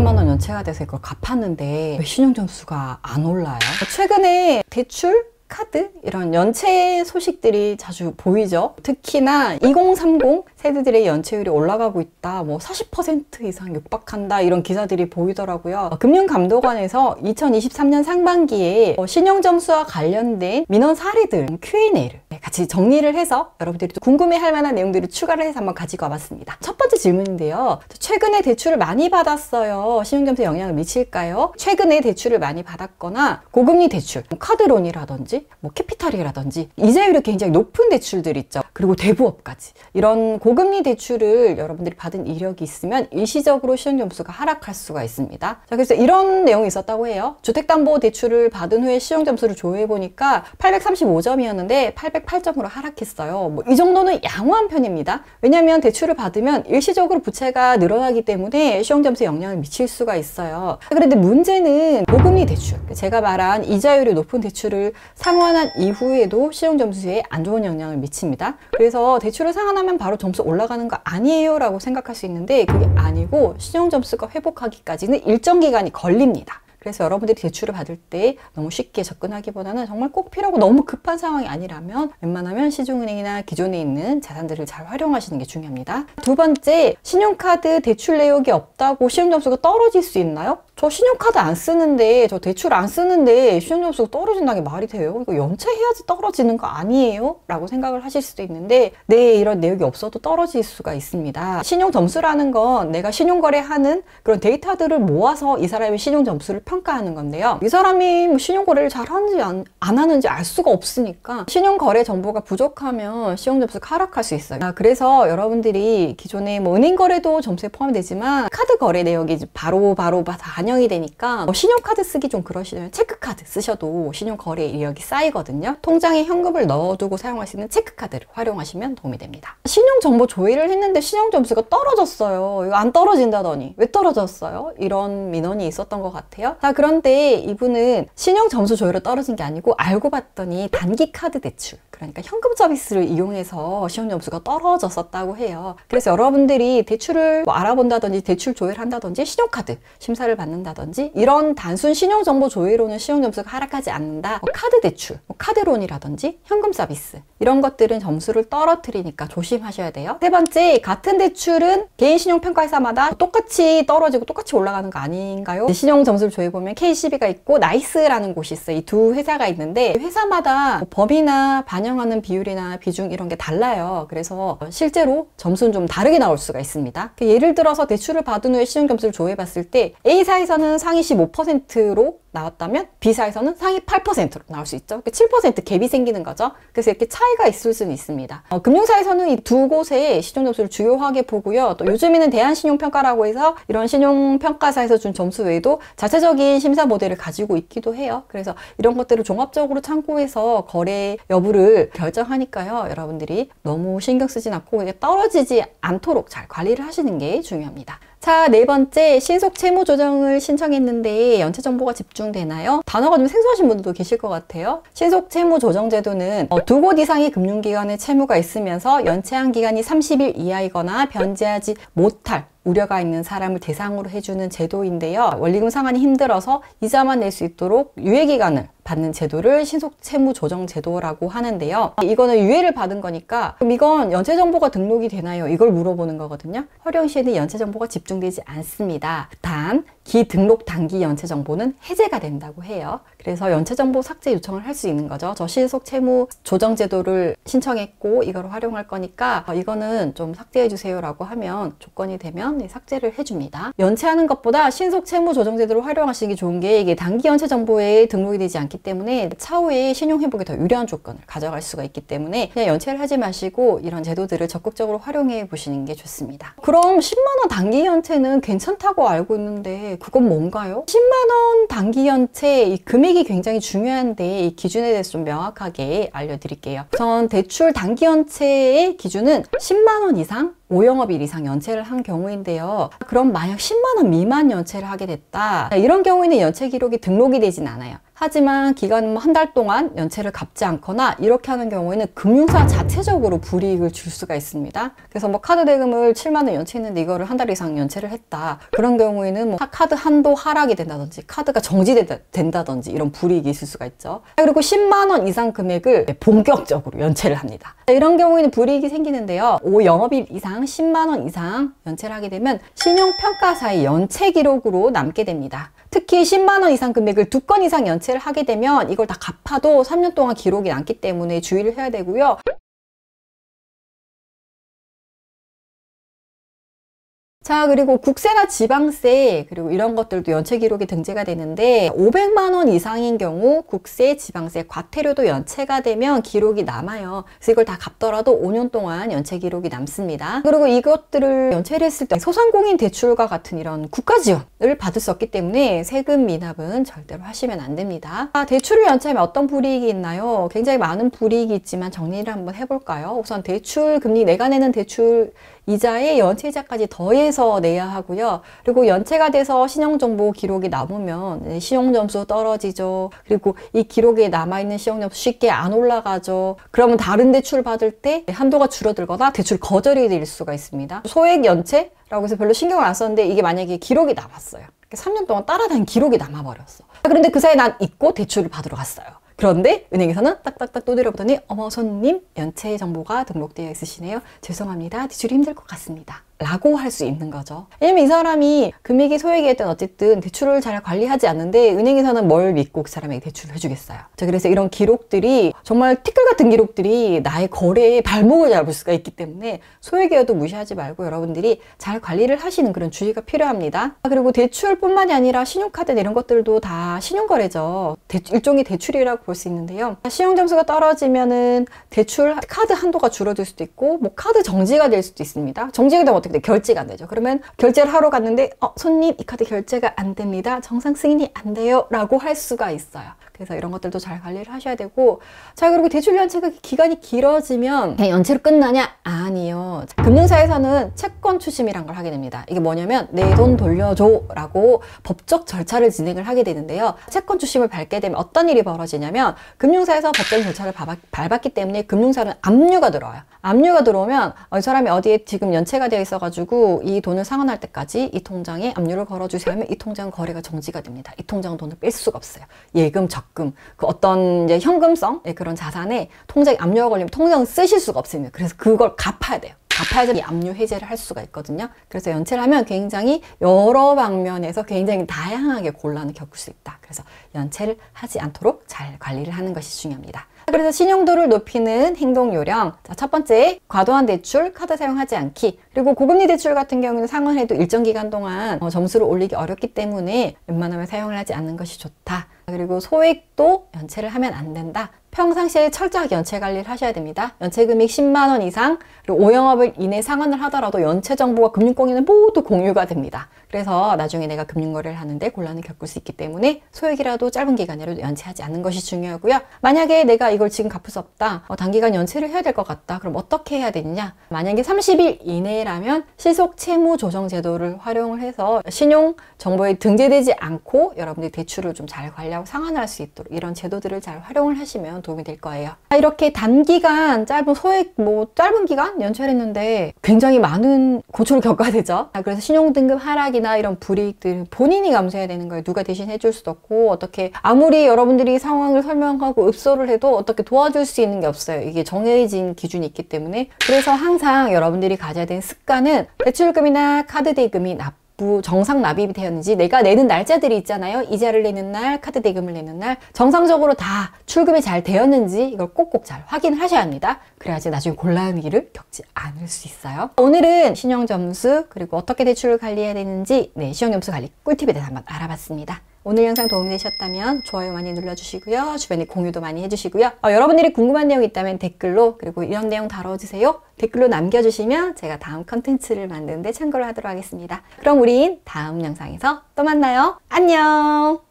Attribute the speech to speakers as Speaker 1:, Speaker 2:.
Speaker 1: 3만 원 연체가 돼서 이걸 갚았는데 왜 신용점수가 안 올라요? 최근에 대출, 카드 이런 연체 소식들이 자주 보이죠. 특히나 2030 세대들의 연체율이 올라가고 있다, 뭐 40% 이상 육박한다, 이런 기사들이 보이더라고요. 금융감독원에서 2023년 상반기에 신용점수와 관련된 민원 사례들 Q&A를 같이 정리를 해서 여러분들이 궁금해할 만한 내용들을 추가를 해서 한번 가지고 와봤습니다. 첫 번째 질문인데요. 최근에 대출을 많이 받았어요. 신용점수에 영향을 미칠까요? 최근에 대출을 많이 받았거나 고금리 대출, 카드론이라든지 뭐 캐피탈이라든지 이자율이 굉장히 높은 대출들 있죠. 그리고 대부업까지 이런 고금리 대출을 여러분들이 받은 이력이 있으면 일시적으로 신용점수가 하락할 수가 있습니다. 자, 그래서 이런 내용이 있었다고 해요. 주택담보대출을 받은 후에 신용점수를 조회해보니까 835점이었는데 808점으로 하락했어요. 뭐 이 정도는 양호한 편입니다. 왜냐하면 대출을 받으면 일시적으로 부채가 늘어나기 때문에 신용점수에 영향을 미칠 수가 있어요. 그런데 문제는 고금리 대출, 제가 말한 이자율이 높은 대출을 상환한 이후에도 신용점수에 안 좋은 영향을 미칩니다. 그래서 대출을 상환하면 바로 점수 올라가는 거 아니에요 라고 생각할 수 있는데 그게 아니고 신용점수가 회복하기까지는 일정 기간이 걸립니다. 그래서 여러분들이 대출을 받을 때 너무 쉽게 접근하기보다는 정말 꼭 필요하고 너무 급한 상황이 아니라면 웬만하면 시중은행이나 기존에 있는 자산들을 잘 활용하시는 게 중요합니다. 두 번째, 신용카드 대출 내역이 없다고 신용점수가 떨어질 수 있나요? 저 신용카드 안 쓰는데, 저 대출 안 쓰는데 신용점수가 떨어진다는 게 말이 돼요? 이거 연체해야지 떨어지는 거 아니에요? 라고 생각을 하실 수도 있는데 네, 이런 내역이 없어도 떨어질 수가 있습니다. 신용점수라는 건 내가 신용거래하는 그런 데이터들을 모아서 이 사람의 신용점수를 평가하는 건데요. 이 사람이 뭐 신용거래를 잘하는지 안 하는지 알 수가 없으니까 신용거래 정보가 부족하면 신용점수가 하락할 수 있어요. 그래서 여러분들이 기존에 뭐 은행거래도 점수에 포함되지만 카드 거래 내역이 바로 다 반영이 되니까 신용카드 쓰기 좀 그러시면 체크카드 쓰셔도 신용거래 이력이 쌓이거든요. 통장에 현금을 넣어두고 사용할 수 있는 체크카드를 활용하시면 도움이 됩니다. 신용정보 조회를 했는데 신용점수가 떨어졌어요. 이거 안 떨어진다더니 왜 떨어졌어요? 이런 민원이 있었던 것 같아요. 자, 그런데 이분은 신용점수 조회로 떨어진 게 아니고 알고 봤더니 단기 카드 대출, 그러니까 현금 서비스를 이용해서 신용점수가 떨어졌었다고 해요. 그래서 여러분들이 대출을 뭐 알아본다든지 대출 조회를 한다든지 신용카드 심사를 받는다든지 이런 단순 신용정보 조회로는 신용점수가 하락하지 않는다. 카드 대출, 카드론이라든지 현금 서비스 이런 것들은 점수를 떨어뜨리니까 조심하셔야 돼요. 세 번째, 같은 대출은 개인 신용평가회사마다 똑같이 떨어지고 똑같이 올라가는 거 아닌가요? 신용점수를 조회해보면 KCB가 있고 나이스라는 곳이 있어요. 이 두 회사가 있는데 회사마다 범위나 반영하는 비율이나 비중 이런 게 달라요. 그래서 실제로 점수는 좀 다르게 나올 수가 있습니다. 예를 들어서 대출을 받은 후에 신용점수를 조회해봤을 때 A사에서는 상위 15%로 나왔다면 B사에서는 상위 8%로 나올 수 있죠. 7% 갭이 생기는 거죠. 그래서 이렇게 차이가 있을 수는 있습니다. 금융사에서는 이 두 곳의 신용점수를 중요하게 보고요. 또 요즘에는 대한신용평가라고 해서 이런 신용평가사에서 준 점수 외에도 자체적인 심사 모델을 가지고 있기도 해요. 그래서 이런 것들을 종합적으로 참고해서 거래 여부를 결정하니까요. 여러분들이 너무 신경 쓰진 않고 이게 떨어지지 않도록 잘 관리를 하시는 게 중요합니다. 자, 네 번째, 신속 채무 조정을 신청했는데 연체 정보가 집중되나요? 단어가 좀 생소하신 분들도 계실 것 같아요. 신속 채무 조정 제도는 두 곳 이상의 금융기관에 채무가 있으면서 연체한 기간이 30일 이하이거나 변제하지 못할 우려가 있는 사람을 대상으로 해주는 제도인데요. 원리금 상환이 힘들어서 이자만 낼 수 있도록 유예기간을 받는 제도를 신속 채무 조정 제도라고 하는데요. 이거는 유예를 받은 거니까 그럼 이건 연체 정보가 등록이 되나요? 이걸 물어보는 거거든요. 활용 시에는 연체 정보가 집중되지 않습니다. 단 기등록 단기 연체 정보는 해제가 된다고 해요. 그래서 연체 정보 삭제 요청을 할 수 있는 거죠. 저 신속 채무 조정 제도를 신청했고 이걸 활용할 거니까 이거는 좀 삭제해 주세요 라고 하면 조건이 되면 삭제를 해줍니다. 연체하는 것보다 신속 채무 조정 제도를 활용하시는 게 좋은 게 이게 단기 연체 정보에 등록이 되지 않기 때문에 차후에 신용 회복에 더 유리한 조건을 가져갈 수가 있기 때문에 그냥 연체를 하지 마시고 이런 제도들을 적극적으로 활용해 보시는 게 좋습니다. 그럼 10만 원 단기 연체는 괜찮다고 알고 있는데 그건 뭔가요? 10만 원 단기 연체 이 금액이 굉장히 중요한데 이 기준에 대해서 좀 명확하게 알려드릴게요. 우선 대출 단기 연체의 기준은 10만 원 이상 5영업일 이상 연체를 한 경우인데요. 그럼 만약 10만 원 미만 연체를 하게 됐다. 이런 경우에는 연체 기록이 등록이 되진 않아요. 하지만 기간 한 달 동안 연체를 갚지 않거나 이렇게 하는 경우에는 금융사 자체적으로 불이익을 줄 수가 있습니다. 그래서 뭐 카드 대금을 7만 원 연체했는데 이거를 한 달 이상 연체를 했다. 그런 경우에는 뭐 카드 한도 하락이 된다든지 카드가 정지된다든지 이런 불이익이 있을 수가 있죠. 그리고 10만 원 이상 금액을 본격적으로 연체를 합니다. 이런 경우에는 불이익이 생기는데요. 영업일 이상 10만 원 이상 연체를 하게 되면 신용평가사의 연체 기록으로 남게 됩니다. 특히 10만 원 이상 금액을 2건 이상 연체를 하게 되면 이걸 다 갚아도 3년 동안 기록이 남기 때문에 주의를 해야 되고요. 자, 그리고 국세나 지방세 그리고 이런 것들도 연체 기록이 등재가 되는데 500만 원 이상인 경우 국세, 지방세, 과태료도 연체가 되면 기록이 남아요. 그래서 이걸 다 갚더라도 5년 동안 연체 기록이 남습니다. 그리고 이것들을 연체를 했을 때 소상공인 대출과 같은 이런 국가 지원을 받을 수 없기 때문에 세금 미납은 절대로 하시면 안 됩니다. 대출을 연체하면 어떤 불이익이 있나요? 굉장히 많은 불이익이 있지만 정리를 한번 해볼까요? 우선 대출 금리, 내가 내는 대출 이자에 연체이자까지 더해서 내야 하고요. 그리고 연체가 돼서 신용정보 기록이 남으면 신용점수 떨어지죠. 그리고 이 기록에 남아있는 신용점수 쉽게 안 올라가죠. 그러면 다른 대출 받을 때 한도가 줄어들거나 대출 거절이 될 수가 있습니다. 소액 연체라고 해서 별로 신경을 안 썼는데 이게 만약에 기록이 남았어요. 3년 동안 따라다닌 기록이 남아버렸어. 그런데 그 사이에 난 잊고 대출을 받으러 갔어요. 그런데 은행에서는 딱딱딱 두드려보더니 어머 손님 연체 정보가 등록되어 있으시네요. 죄송합니다. 대출이 힘들 것 같습니다. 라고 할 수 있는 거죠. 왜냐면 이 사람이 금액이 소액이었든 어쨌든 대출을 잘 관리하지 않는데 은행에서는 뭘 믿고 그 사람에게 대출을 해주겠어요. 자, 그래서 이런 기록들이 정말 티끌 같은 기록들이 나의 거래에 발목을 잡을 수가 있기 때문에 소액이어도 무시하지 말고 여러분들이 잘 관리를 하시는 그런 주의가 필요합니다. 그리고 대출뿐만이 아니라 신용카드 이런 것들도 다 신용거래죠. 일종의 대출이라고 볼 수 있는데요. 신용점수가 떨어지면은 대출 카드 한도가 줄어들 수도 있고 뭐 카드 정지가 될 수도 있습니다. 정지가 되면 어떻게 돼? 결제가 안 되죠. 그러면 결제를 하러 갔는데 손님 이 카드 결제가 안 됩니다. 정상 승인이 안 돼요. 라고 할 수가 있어요. 그래서 이런 것들도 잘 관리를 하셔야 되고 자 그리고 대출 연체가 기간이 길어지면 그냥 연체로 끝나냐? 아니요. 금융사에서는 채권 추심이란 걸 하게 됩니다. 이게 뭐냐면 내 돈 돌려줘 라고 법적 절차를 진행을 하게 되는데요. 채권 추심을 밟게 되면 어떤 일이 벌어지냐면 금융사에서 법적 절차를 밟았기 때문에 금융사는 압류가 들어와요. 압류가 들어오면 이 사람이 어디에 지금 연체가 되어 있어가지고 이 돈을 상환할 때까지 이 통장에 압류를 걸어주세요 하면 이 통장 거래가 정지가 됩니다. 이 통장 돈을 뺄 수가 없어요. 예금, 적금, 그 어떤 이제 현금성 그런 자산에 통장에 압류가 걸리면 통장을 쓰실 수가 없습니다. 그래서 그걸 갚아야 돼요. 갚아야지 이 압류 해제를 할 수가 있거든요. 그래서 연체를 하면 굉장히 여러 방면에서 굉장히 다양하게 곤란을 겪을 수 있다. 그래서 연체를 하지 않도록 잘 관리를 하는 것이 중요합니다. 그래서 신용도를 높이는 행동 요령. 자, 첫 번째, 과도한 대출, 카드 사용하지 않기. 그리고 고금리 대출 같은 경우는 상환해도 일정 기간 동안 점수를 올리기 어렵기 때문에 웬만하면 사용을 하지 않는 것이 좋다. 그리고 소액도 연체를 하면 안 된다. 평상시에 철저하게 연체 관리를 하셔야 됩니다. 연체 금액 10만 원 이상, 그리고 5영업일 이내 상환을 하더라도 연체 정보가 금융권에는 모두 공유가 됩니다. 그래서 나중에 내가 금융거래를 하는데 곤란을 겪을 수 있기 때문에 소액이라도 짧은 기간이라도 연체하지 않는 것이 중요하고요. 만약에 내가 이걸 지금 갚을 수 없다, 단기간 연체를 해야 될 것 같다. 그럼 어떻게 해야 되느냐? 만약에 30일 이내라면 실속 채무 조정 제도를 활용을 해서 신용 정보에 등재되지 않고 여러분들이 대출을 좀 잘 관리하고 상환할 수 있도록 이런 제도들을 잘 활용을 하시면 도움이 될 거예요. 이렇게 단기간 짧은 소액 짧은 기간 연체를 했는데 굉장히 많은 고초를 겪어야 되죠. 그래서 신용등급 하락이나 이런 불이익들 본인이 감수해야 되는 거예요. 누가 대신 해줄 수도 없고 어떻게 아무리 여러분들이 상황을 설명하고 읍소를 해도 어떻게 도와줄 수 있는 게 없어요. 이게 정해진 기준이 있기 때문에. 그래서 항상 여러분들이 가져야 되는 습관은 대출금이나 카드 대금이 정상 납입이 되었는지 내가 내는 날짜들이 있잖아요. 이자를 내는 날, 카드 대금을 내는 날 정상적으로 다 출금이 잘 되었는지 이걸 꼭꼭 잘 확인하셔야 합니다. 그래야지 나중에 곤란한 일을 겪지 않을 수 있어요. 오늘은 신용점수 그리고 어떻게 대출을 관리해야 되는지 신용점수 관리 꿀팁에 대해서 한번 알아봤습니다. 오늘 영상 도움이 되셨다면 좋아요 많이 눌러주시고요. 주변에 공유도 많이 해주시고요. 여러분들이 궁금한 내용 있다면 댓글로 그리고 이런 내용 다뤄주세요. 댓글로 남겨주시면 제가 다음 컨텐츠를 만드는데 참고를 하도록 하겠습니다. 그럼 우린 다음 영상에서 또 만나요. 안녕!